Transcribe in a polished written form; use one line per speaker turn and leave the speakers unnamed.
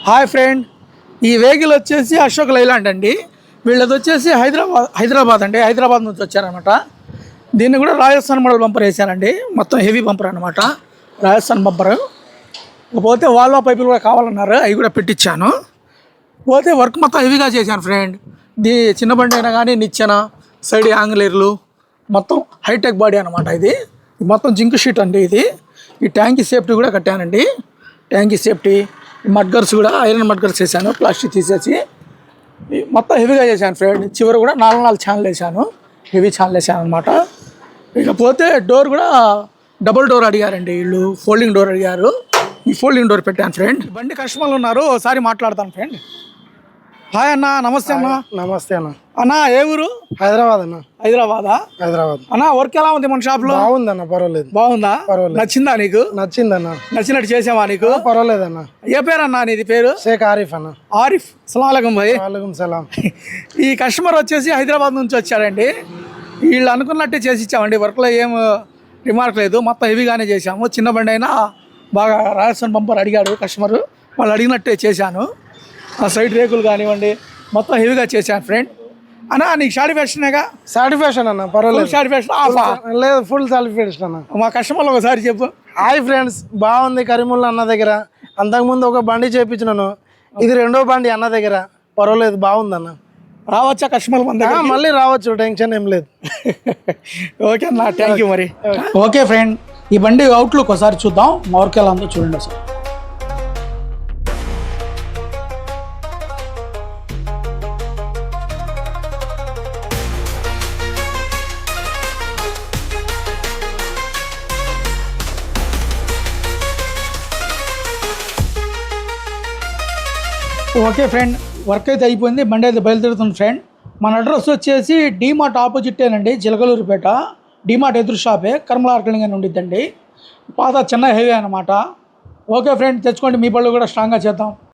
Hi friend, ఈ vehicle వచ్చేసి Ashok Leyland అండి. వీళ్ళది వచ్చేసి హైదరాబాద్ అండి. హైదరాబాద్ నుంచి వచ్చారనమాట. దీన్ని కూడా రాజస్థాన్ మోడల్ బంపర్ వేసానండి. మొత్తం హెవీ బంపర్ అనమాట, రాజస్థాన్ బంపర్. పోతే వాల్వా పైపులు కూడా కావాలన్నారు, అవి కూడా పెట్టించాను. పోతే వర్క్ మొత్తం హెవీగా చేశాను ఫ్రెండ్. చిన్న బండి అయినా కానీ నిచ్చెన, సైడ్ యాంగిలేర్లు మొత్తం హైటెక్ బాడీ అనమాట. ఇది మొత్తం జింక్ షీట్ అండి. ఈ ట్యాంకీ సేఫ్టీ కూడా కట్టానండి. ట్యాంకీ సేఫ్టీ, మడ్గర్స్ కూడా ఐరన్ మడ్గర్స్ వేసాను, ప్లాస్టిక్ తీసేసి మొత్తం హెవీగా చేశాను ఫ్రెండ్. చివరి కూడా 4 ఛానల్ వేసాను, హెవీ ఛానల్ వేసాను అనమాట. ఇకపోతే డోర్ కూడా డబుల్ డోర్ అడిగారండి వీళ్ళు, ఫోల్డింగ్ డోర్ అడిగారు. ఈ ఫోల్డింగ్ డోర్ పెట్టాను ఫ్రెండ్. బండి కస్టమర్లు ఉన్నారు, ఒకసారి మాట్లాడతాను ఫ్రెండ్. హాయ్ అన్న, నమస్తే అన్న.
నమస్తే అన్న.
అన్న ఏ ఊరు?
హైదరాబాద్ అన్న.
హైదరాబాదా?
హైదరాబాద్
అన్న. వర్క్ ఎలా ఉంది మన షాప్ లో?
బాగుందన్న, పర్వాలేదు.
బాగుందా? పర్వాలేదు. నచ్చిందా నీకు?
నచ్చిందన్న.
నచ్చినట్టు చేసావా నీకు?
పర్వాలేదన్న.
ఏ పేరు అన్న నీది? పేరు
షేక్ ఆరిఫ్ అన్న.
ఆరిఫ్. సలాం భాయ్.
వాలేకుం సలాం.
ఈ కస్టమర్ వచ్చేసి హైదరాబాద్ నుంచి వచ్చారండి. వీళ్ళు అనుకున్నట్టే చేసి ఇచ్చామండి. వర్క్లో ఏం రిమార్క్ లేదు, మొత్తం హెవీగానే చేసాము. చిన్న బండి అయినా బాగా రాజస్థాన్ బంపర్ అడిగాడు కస్టమర్, వాళ్ళు అడిగినట్టే చేశాను. ఆ సైడ్ రేకులు కానివ్వండి మొత్తం హెవీగా చేశాను ఫ్రెండ్. అన్నా నీకు సాటిస్ఫాక్షనేగా?
సాటిస్ఫాక్షన్ అన్న, పర్వాలేదు.
సాటిస్ఫాక్షన్
లేదు, ఫుల్ సాటిస్ఫాక్షన్ అన్న.
మా కస్టమర్లు ఒకసారి చెప్పు.
హాయ్ ఫ్రెండ్స్, బాగుంది కరీముల్లా అన్న దగ్గర. అంతకుముందు ఒక బండి చేయించినాను, ఇది రెండో బండి అన్న దగ్గర. పర్వాలేదు, బాగుందన్న.
రావచ్చా కస్టమర్ మన దగ్గర?
మళ్ళీ రావచ్చు, టెన్షన్ ఏం లేదు.
ఓకే అన్న, థ్యాంక్ యూ. మరి ఓకే ఫ్రెండ్, ఈ బండి అవుట్లుక్ ఒకసారి చూద్దాం. మా వర్క్ ఎలా ఉందో చూడండి సార్. ఓకే ఫ్రెండ్, వర్క్ అయితే అయిపోయింది, బండి అయితే బయలుదేరుతుంది ఫ్రెండ్. మన అడ్రస్ వచ్చేసి డీమార్ట్ ఆపోజిట్టేనండి, చిలకలూరుపేట. డీమార్ట్ ఎదురు షాపే, కర్మల ఆర్కలింగ్ అని ఉండిద్దండి. పాత చిన్న హెవీ అనమాట. ఓకే ఫ్రెండ్, తెచ్చుకోండి, మీ పళ్ళు కూడా స్ట్రాంగ్గా చేద్దాం.